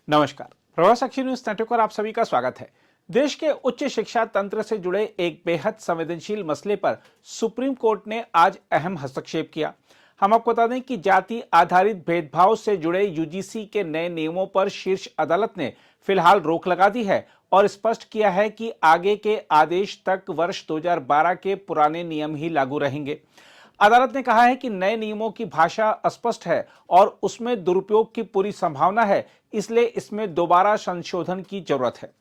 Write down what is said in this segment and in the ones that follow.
नमस्कार। प्रवासाक्षी news network पर आप सभी का स्वागत है। देश के उच्च शिक्षा तंत्र से जुड़े एक बेहद संवेदनशील मसले पर सुप्रीम कोर्ट ने आज अहम हस्तक्षेप किया। हम आपको बता दें कि जाति आधारित भेदभाव से जुड़े यूजीसी के नए नियमों पर शीर्ष अदालत ने फिलहाल रोक लगा दी है और स्पष्ट किया है कि आगे के आदेश तक वर्ष 2012 के पुराने नियम ही लागू रहेंगे। अदालत ने कहा है कि नए नियमों की भाषा अस्पष्ट है और उसमें दुरुपयोग की पूरी संभावना है, इसलिए इसमें दोबारा संशोधन की जरूरत है।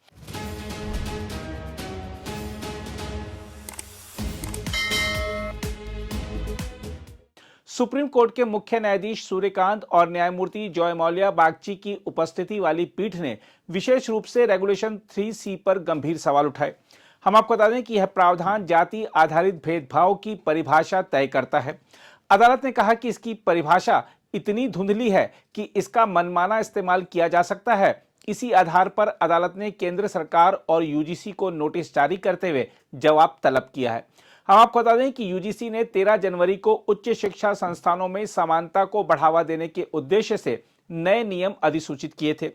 सुप्रीम कोर्ट के मुख्य न्यायाधीश सूर्यकांत और न्यायमूर्ति जयमौल्या बागची की उपस्थिति वाली पीठ ने विशेष रूप से रेगुलेशन 3C पर गंभीर सवाल उठाए। हम आपको बता दें कि यह प्रावधान जाति आधारित भेदभाव की परिभाषा तय करता है। अदालत ने कहा कि इसकी परिभाषा इतनी धुंधली है कि इसका मनमाना इस्तेमाल किया जा सकता है। इसी आधार पर अदालत ने केंद्र सरकार और यूजीसी को नोटिस जारी करते हुए जवाब तलब किया है। हम आपको बता दें कि यूजीसी ने 13 जनवरी को उच्च शिक्षा संस्थानों में समानता को बढ़ावा देने के उद्देश्य से नए नियम अधिसूचित किए थे।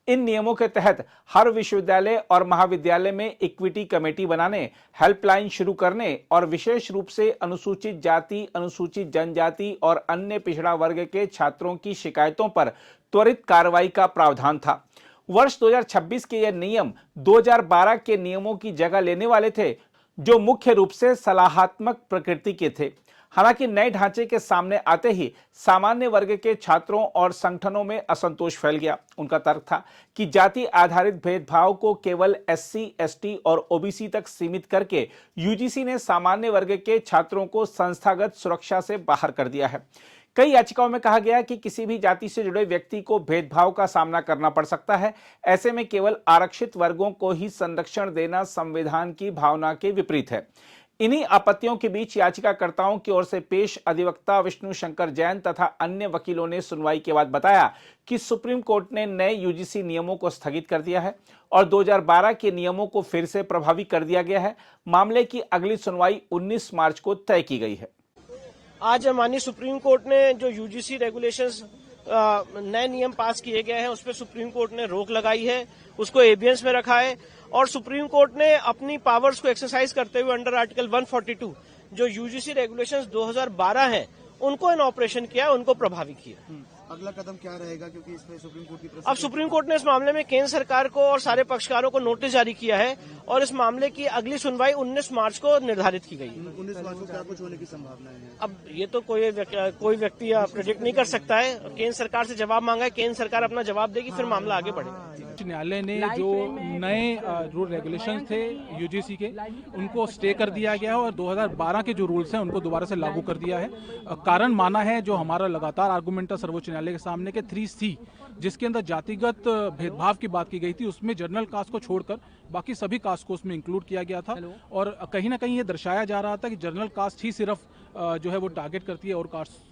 इन नियमों के तहत हर विश्वविद्यालय और महाविद्यालय में इक्विटी कमेटी बनाने, हेल्पलाइन शुरू करने और विशेष रूप से अनुसूचित जाति, अनुसूचित जनजाति और अन्य पिछड़ा वर्ग के छात्रों की शिकायतों पर त्वरित कार्रवाई का प्रावधान था। वर्ष 2026 के ये नियम 2012 के नियमों की जगह लेने वाले थे, जो मुख्य रूप से सलाहात्मक प्रकृति के थे। हालांकि नए ढांचे के सामने आते ही सामान्य वर्ग के छात्रों और संगठनों में असंतोष फैल गया। उनका तर्क था कि जाति आधारित भेदभाव को केवल SC, ST और OBC तक सीमित करके यूजीसी ने सामान्य वर्ग के छात्रों को संस्थागत सुरक्षा से बाहर कर दिया है। कई याचिकाओं में कहा गया कि किसी भी जाति से जुड़े व्यक्ति को भेदभाव का सामना करना पड़ सकता है। ऐसे में केवल आरक्षित वर्गों को ही संरक्षण देना संविधान की भावना के विपरीत है। इन्हीं आपत्तियों के बीच याचिकाकर्ताओं की ओर से पेश अधिवक्ता विष्णु शंकर जैन तथा अन्य वकीलों ने सुनवाई के बाद बताया कि सुप्रीम कोर्ट ने नए यूजीसी नियमों को स्थगित कर दिया है और 2012 के नियमों को फिर से प्रभावी कर दिया गया है। मामले की अगली सुनवाई 19 मार्च को तय की गई है। आज माननीय सुप्रीम कोर्ट ने जो यूजीसी रेगुलेशंस नए नियम पास किए गए हैं उस पर सुप्रीम कोर्ट ने रोक लगाई है, उसको एबियंस में रखा है और सुप्रीम कोर्ट ने अपनी पावर्स को एक्सरसाइज करते हुए अंडर आर्टिकल 142 जो यूजीसी रेगुलेशंस 2012 हैं उनको इन ऑपरेशन किया, उनको प्रभावी किया। अगला कदम क्या रहेगा, क्योंकि इसमें सुप्रीम कोर्ट की तरफ अब सुप्रीम कोर्ट ने इस मामले में केंद्र सरकार को और सारे पक्षकारों को नोटिस जारी किया है और इस मामले की अगली सुनवाई 19 मार्च को निर्धारित की गई। 19 मार्च को क्या कुछ होने की संभावना है? अब ये तो कोई व्यक्ति प्रेडिक्ट नहीं कर सकता है। केंद्र सरकार से जवाब मांगा है, केंद्र सरकार अपना जवाब देगी, फिर मामला आगे बढ़ेगा। न्यायालय ने जो नए रूल रेगुलेशंस थे यूजीसी के उनको स्टे कर दिया गया है और 2012 के जो रूल्स हैं उनको दोबारा से लागू कर दिया है। कारण माना है जो हमारा लगातार आर्गुमेंट था सर्वोच्च न्यायालय के सामने के 3C जिसके अंदर जातिगत भेदभाव की बात की गई थी, उसमें जनरल कास्ट को छोड़कर बाकी सभी कास्ट को उसमें इंक्लूड किया गया था और कहीं ना कहीं ये दर्शाया जा रहा था कि जनरल कास्ट ही सिर्फ जो है वो टारगेट करती है और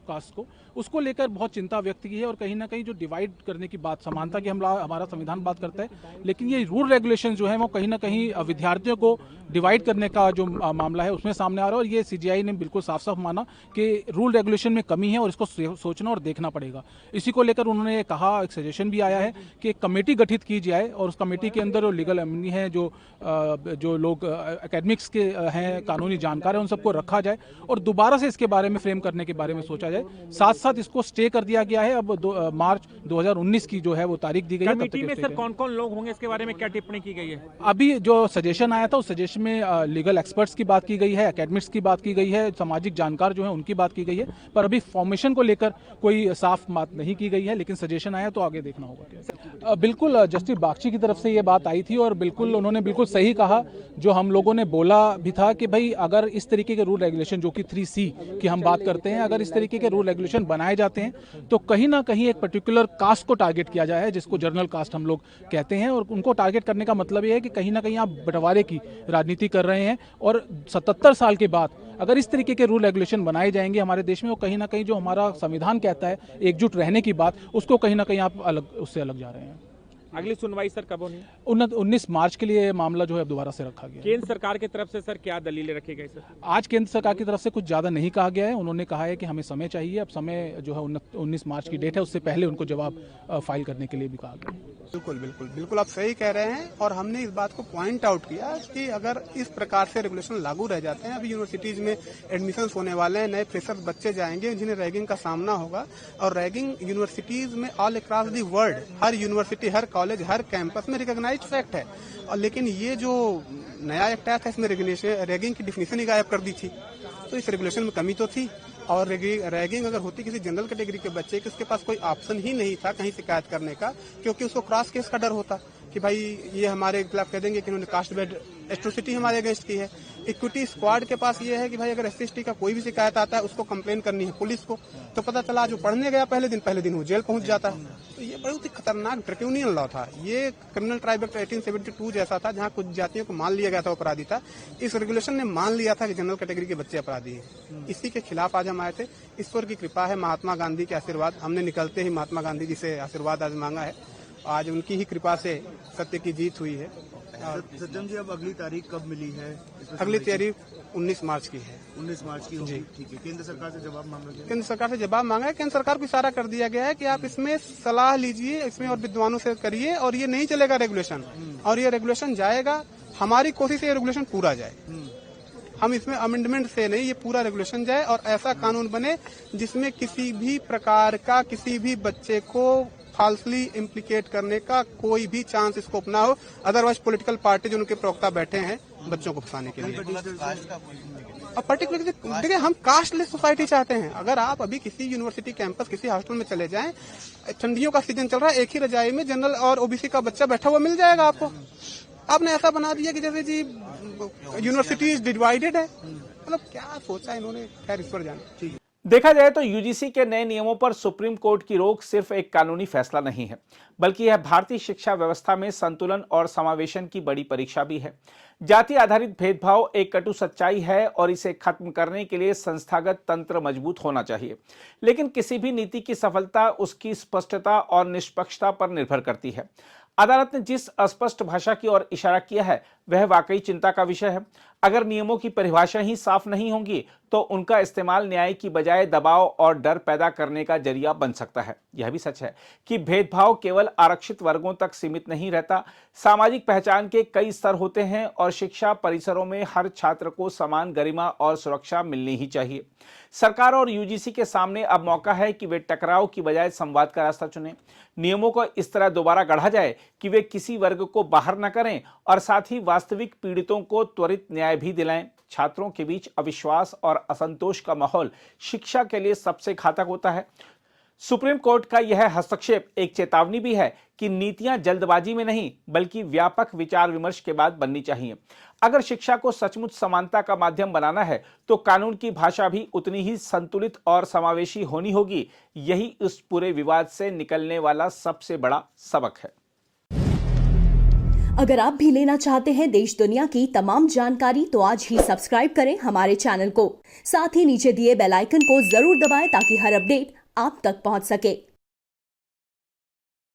कास्ट को, उसको लेकर बहुत चिंता व्यक्त की है और कहीं ना कहीं जो डिवाइड करने की बात, समानता की हमारा संविधान बात करता है, लेकिन ये रूल रेगुलेशन जो है वो कहीं ना कहीं विद्यार्थियों को डिवाइड करने का जो मामला है उसमें सामने आ रहा है और ये CJI ने बिल्कुल साफ साफ माना कि रूल रेगुलेशन में कमी है और इसको सोचना और देखना पड़ेगा। इसी को लेकर उन्होंने कहा, एक सजेशन भी आया है कि एक कमेटी गठित की जाए और उस कमेटी के अंदर जो लीगल एमिनी है, जो लोग एकेडमिक्स के हैं, कानूनी जानकार हैं, उन सबको रखा जाए और दोबारा से इसके बारे में फ्रेम करने के बारे में सोचा जाए। साथ साथ इसको स्टे कर दिया गया है। अब मार्च 2019 की जो है वो तारीख दी गई है। कमेटी में सर कौन कौन लोग होंगे, इसके बारे में क्या टिप्पणी की गई है? अभी जो सजेशन आया था उस सजेशन में लीगल एक्सपर्ट्स की बात की गई है, एकेडमिक्स की बात की गई है, सामाजिक जानकार जो है उनकी बात की गई है, पर अभी फॉर्मेशन को लेकर कोई साफ बात नहीं की गई है, लेकिन सजेशन आया तो आगे देखना होगा। बिल्कुल जस्टिस बागची की तरफ से ये बात आई थी और बिल्कुल उन्होंने बिल्कुल सही कहा जो हम लोगों ने बोला भी था कि भाई अगर इस तरीके के रूल रेगुलेशन जो कि 3C की हम बात करते हैं, अगर इस तरीके के रूल रेगुलेशन बनाए जाते हैं तो कहीं ना कहीं एक पर्टिकुलर कास्ट को टारगेट किया जाए, जिसको जनरल कास्ट हम लोग कहते हैं, और उनको टारगेट करने का मतलब ये है कि कहीं ना कहीं आप बंटवारे की राजनीति कर रहे हैं और 77 साल के बाद अगर इस तरीके के रूल रेगुलेशन बनाए जाएंगे हमारे देश में, वो कहीं ना कहीं जो हमारा संविधान कहता है एकजुट रहने की बात, उसको कहीं ना कहीं आप उससे अलग जा रहे हैं। अगली सुनवाई सर कब होनी है? 19 मार्च के लिए मामला जो है दोबारा से रखा गया है। केंद्र सरकार की तरफ से सर क्या दलीलें रखी गई सर? आज केंद्र सरकार की तरफ से कुछ ज़्यादा नहीं कहा गया है। उन्होंने कहा है कि हमें समय चाहिए। अब समय जो है 19 मार्च की डेट है, उससे पहले उनको जवाब फाइल करने के लिए भी कहा गया है। बिल्कुल बिल्कुल बिल्कुल आप सही कह रहे हैं। और हमने इस बात को पॉइंट आउट किया कि अगर इस प्रकार से रेगुलेशन लागू रह जाते हैं, अभी यूनिवर्सिटीज में एडमिशन होने वाले हैं, नए फ्रेशर बच्चे जाएंगे जिन्हें रैगिंग का सामना होगा। और रैगिंग यूनिवर्सिटीज में all across the world, her university, her college, her campus में रिकॉग्नाइज्ड फैक्ट है। और लेकिन ये जो नया एक्ट आया था, इसमें रैगिंग की डिफिनेशन ही गायब कर दी थी। तो इस रेगुलेशन में कमी तो थी। और रैगिंग अगर होती किसी जनरल कैटेगरी के बच्चे के, उसके पास कोई ऑप्शन ही नहीं था कहीं शिकायत करने का, क्योंकि उसको क्रॉस केस का डर होता कि भाई ये हमारे खिलाफ कह देंगे कि उन्होंने कास्ट बेड एट्रोसिटी हमारे अगेंस्ट की है। इक्विटी स्क्वाड के पास ये है कि भाई अगर SC/ST का कोई भी शिकायत आता है, उसको कंप्लेन करनी है पुलिस को, तो पता चला जो पढ़ने गया पहले दिन वो जेल पहुंच जाता है। तो ये बहुत ही खतरनाक ड्रैकोनियन लॉ था। ये क्रिमिनल ट्राइब एक्ट 1872 जैसा था, जहाँ कुछ जातियों को मान लिया गया था अपराधी था। इस रेगुलेशन ने मान लिया था कि जनरल कैटेगरी के बच्चे अपराधी हैं। इसी के खिलाफ आज हम आए थे। ईश्वर की कृपा है, महात्मा गांधी के आशीर्वाद, हमने निकलते ही महात्मा गांधी जी से आशीर्वाद आज मांगा है। आज उनकी ही कृपा से सत्य की जीत हुई है। सज्जन जी, अब अगली तारीख कब मिली है? अगली तारीख 19 मार्च की है। 19 मार्च की होगी, ठीक है। केंद्र सरकार से जवाब मांगा गया? केंद्र सरकार से जवाब मांगा है। केंद्र सरकार को इशारा कर दिया गया है कि आप इसमें सलाह लीजिए, इसमें और विद्वानों से करिए, और ये नहीं चलेगा रेगुलेशन। और ये रेगुलेशन जाएगा, हमारी कोशिश है ये रेगुलेशन पूरा जाए। हम इसमें अमेंडमेंट से नहीं, ये पूरा रेगुलेशन जाए और ऐसा कानून बने जिसमें किसी भी प्रकार का किसी भी बच्चे को फाल्सली इम्प्लीकेट करने का कोई भी चांस स्कोप ना हो। अदरवाइज पॉलिटिकल पार्टी जो उनके प्रवक्ता बैठे हैं बच्चों को फंसाने के लिए। अब पर्टिकुलर देखिए, हम कास्टलेस सोसाइटी चाहते हैं। अगर आप अभी किसी यूनिवर्सिटी कैंपस, किसी हॉस्टल में चले जाएं, ठंडियों का सीजन चल रहा है, एक ही रजाई में जनरल और OBC का बच्चा बैठा हुआ मिल जाएगा आपको। आपने ऐसा बना दिया कि जैसे जी यूनिवर्सिटी डिवाइडेड है। मतलब क्या सोचा इन्होंने, खैर इस पर जाने। देखा जाए तो यूजीसी के नए नियमों पर सुप्रीम कोर्ट की रोक सिर्फ एक कानूनी फैसला नहीं है, बल्कि यह भारतीय शिक्षा व्यवस्था में संतुलन और समावेशन की बड़ी परीक्षा भी है। जाति आधारित भेदभाव एक कटु सच्चाई है और इसे खत्म करने के लिए संस्थागत तंत्र मजबूत होना चाहिए। लेकिन किसी भी नीति की सफलता उसकी स्पष्टता और निष्पक्षता पर निर्भर करती है। अदालत ने जिस अस्पष्ट भाषा की ओर इशारा किया है वह वाकई चिंता का विषय है। अगर नियमों की परिभाषा ही साफ नहीं होंगी तो उनका इस्तेमाल न्याय की बजाय दबाव और डर पैदा करने का जरिया बन सकता है। यह भी सच है कि भेदभाव केवल आरक्षित वर्गों तक सीमित नहीं रहता। सामाजिक पहचान के कई स्तर होते हैं और शिक्षा परिसरों में हर छात्र को समान गरिमा और सुरक्षा मिलनी ही चाहिए। सरकार और यूजीसी के सामने अब मौका है कि वे टकराव की बजाय संवाद का रास्ता चुनें। नियमों को इस तरह दोबारा गढ़ा जाए कि वे किसी वर्ग को बाहर न करें और साथ ही वास्तविक पीड़ितों को त्वरित न्याय भी दिलाएं। छात्रों के बीच अविश्वास और असंतोष का माहौल शिक्षा के लिए सबसे घातक होता है। सुप्रीम कोर्ट का यह हस्तक्षेप एक चेतावनी भी है कि नीतियां जल्दबाजी में नहीं बल्कि व्यापक विचार विमर्श के बाद बननी चाहिए। अगर शिक्षा को सचमुच समानता का माध्यम बनाना है तो कानून की भाषा भी उतनी ही संतुलित और समावेशी होनी होगी। यही उस पूरे विवाद से निकलने वाला सबसे बड़ा सबक है। अगर आप भी लेना चाहते हैं देश दुनिया की तमाम जानकारी तो आज ही सब्सक्राइब करें हमारे चैनल को। साथ ही नीचे दिए बेल आइकन को जरूर दबाएं ताकि हर अपडेट आप तक पहुंच सके।